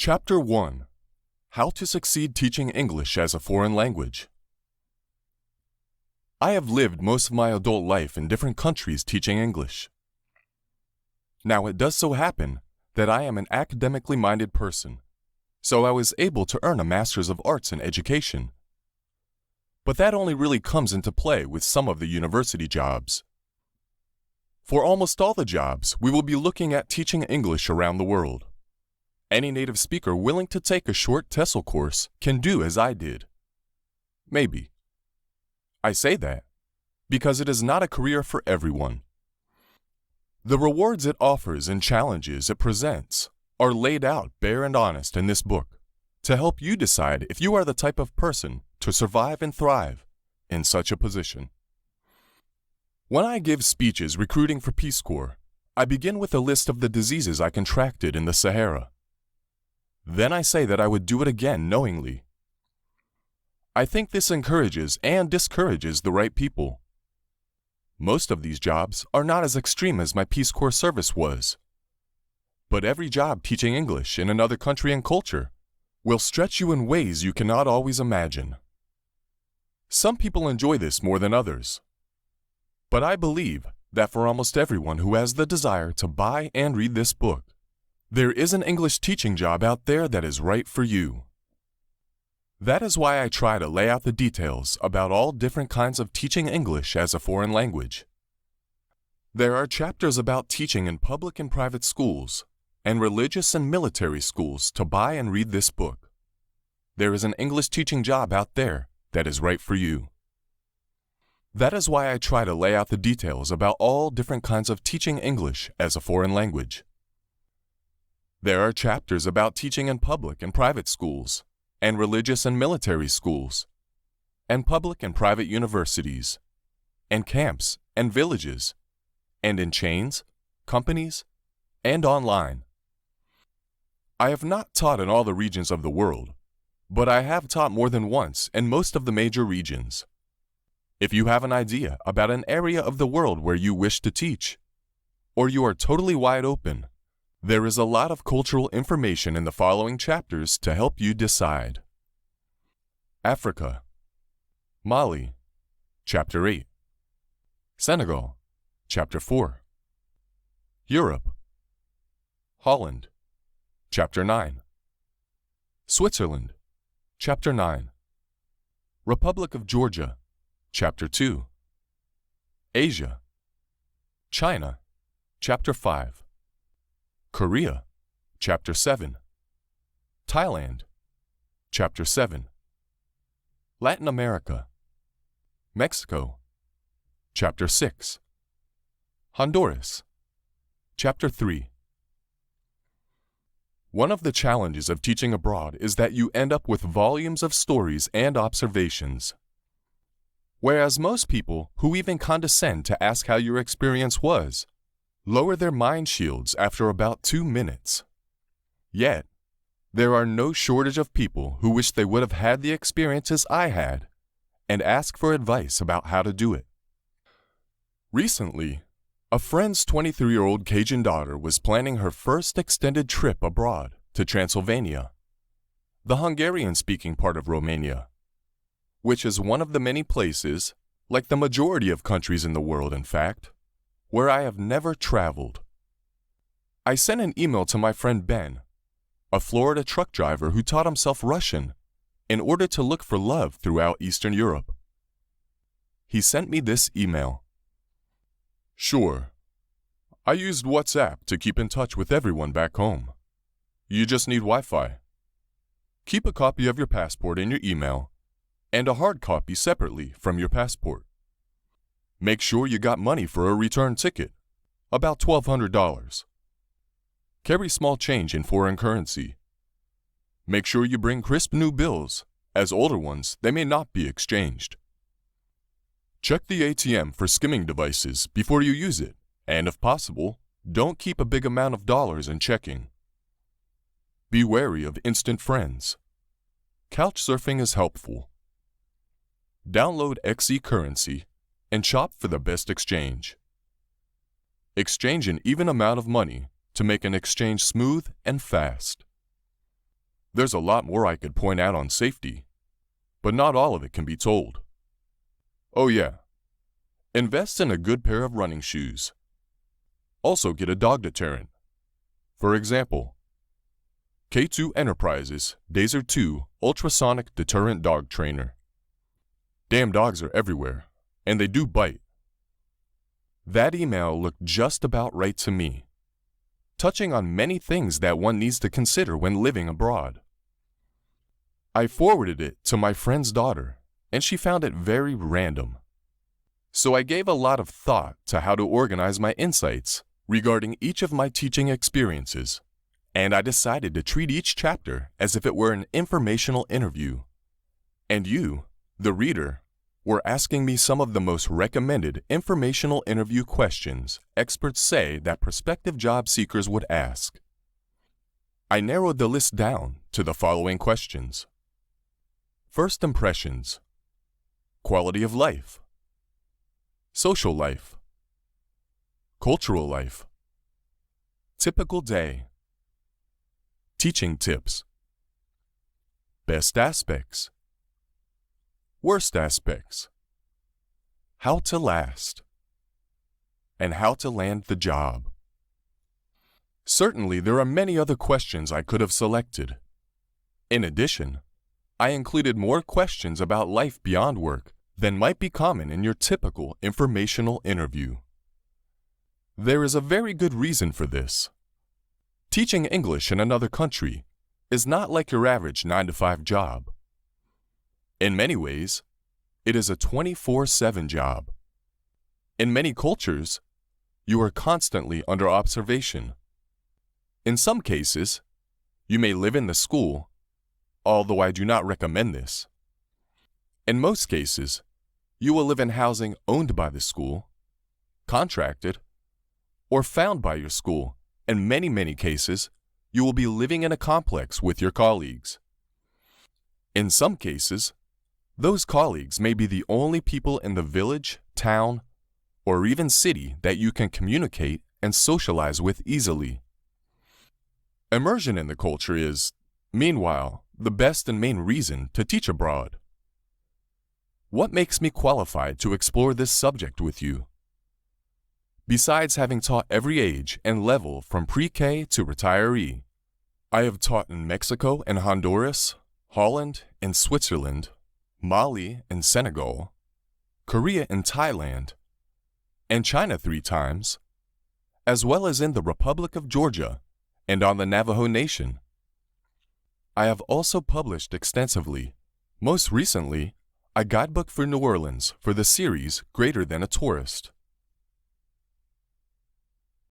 Chapter 1: How to Succeed Teaching English as a Foreign Language. I have lived most of my adult life in different countries teaching English. Now, it does so happen that I am an academically minded person, so I was able to earn a Master's of Arts in Education. But that only really comes into play with some of the university jobs. For almost all the jobs, we will be looking at teaching English around the world. Any native speaker willing to take a short TESOL course can do as I did. Maybe. I say that because it is not a career for everyone. The rewards it offers and challenges it presents are laid out bare and honest in this book to help you decide if you are the type of person to survive and thrive in such a position. When I give speeches recruiting for Peace Corps, I begin with a list of the diseases I contracted in the Sahara. Then I say that I would do it again knowingly. I think this encourages and discourages the right people. Most of these jobs are not as extreme as my Peace Corps service was. But every job teaching English in another country and culture will stretch you in ways you cannot always imagine. Some people enjoy this more than others. But I believe that for almost everyone who has the desire to buy and read this book, there is an English teaching job out there that is right for you. That is why I try to lay out the details about all different kinds of teaching English as a foreign language. There are chapters about teaching in public and private schools, and religious and military schools to buy and read this book. There is an English teaching job out there that is right for you. That is why I try to lay out the details about all different kinds of teaching English as a foreign language. There are chapters about teaching in public and private schools, and religious and military schools, and public and private universities, and camps and villages, and in chains, companies, and online. I have not taught in all the regions of the world, but I have taught more than once in most of the major regions. If you have an idea about an area of the world where you wish to teach, or you are totally wide open, there is a lot of cultural information in the following chapters to help you decide. Africa. Mali, Chapter 8. Senegal, Chapter 4. Europe. Holland, Chapter 9. Switzerland, Chapter 9. Republic of Georgia, Chapter 2. Asia. China, Chapter 5. Korea, Chapter 7. Thailand, Chapter 7. Latin America. Mexico, Chapter 6. Honduras, Chapter 3. One of the challenges of teaching abroad is that you end up with volumes of stories and observations. Whereas most people who even condescend to ask how your experience was lower their mind shields after about 2 minutes. Yet, there are no shortage of people who wish they would have had the experiences I had and ask for advice about how to do it. Recently, a friend's 23-year-old Cajun daughter was planning her first extended trip abroad to Transylvania, the Hungarian-speaking part of Romania, which is one of the many places, like the majority of countries in the world in fact, where I have never traveled. I sent an email to my friend Ben, a Florida truck driver who taught himself Russian in order to look for love throughout Eastern Europe. He sent me this email. Sure. I used WhatsApp to keep in touch with everyone back home. You just need Wi-Fi. Keep a copy of your passport in your email and a hard copy separately from your passport. Make sure you got money for a return ticket, about $1,200. Carry small change in foreign currency. Make sure you bring crisp new bills, as older ones they may not be exchanged. Check the ATM for skimming devices before you use it, and if possible, don't keep a big amount of dollars in checking. Be wary of instant friends. Couch surfing is helpful. Download XE currency and shop for the best exchange. Exchange an even amount of money to make an exchange smooth and fast. There's a lot more I could point out on safety, but not all of it can be told. Oh yeah, invest in a good pair of running shoes. Also get a dog deterrent. For example, K2 Enterprises Dazer 2 Ultrasonic Deterrent Dog Trainer. Damn dogs are everywhere, and they do bite. That email looked just about right to me, touching on many things that one needs to consider when living abroad. I forwarded it to my friend's daughter, and she found it very random. So I gave a lot of thought to how to organize my insights regarding each of my teaching experiences, and I decided to treat each chapter as if it were an informational interview. And you, the reader, were asking me some of the most recommended informational interview questions experts say that prospective job seekers would ask. I narrowed the list down to the following questions. First impressions, quality of life, social life, cultural life, typical day, teaching tips, best aspects, worst aspects, how to last, and how to land the job. Certainly, there are many other questions I could have selected. In addition, I included more questions about life beyond work than might be common in your typical informational interview. There is a very good reason for this. Teaching English in another country is not like your average 9-to-5 job. In many ways, it is a 24/7 job. In many cultures, you are constantly under observation. In some cases, you may live in the school, although I do not recommend this. In most cases, you will live in housing owned by the school, contracted, or found by your school. In many cases, you will be living in a complex with your colleagues. In some cases, those colleagues may be the only people in the village, town, or even city that you can communicate and socialize with easily. Immersion in the culture is, meanwhile, the best and main reason to teach abroad. What makes me qualified to explore this subject with you? Besides having taught every age and level from pre-K to retiree, I have taught in Mexico and Honduras, Holland and Switzerland, Mali and Senegal, Korea and Thailand, and China 3 times, as well as in the Republic of Georgia and on the Navajo Nation. I have also published extensively, most recently, a guidebook for New Orleans for the series Greater Than a Tourist.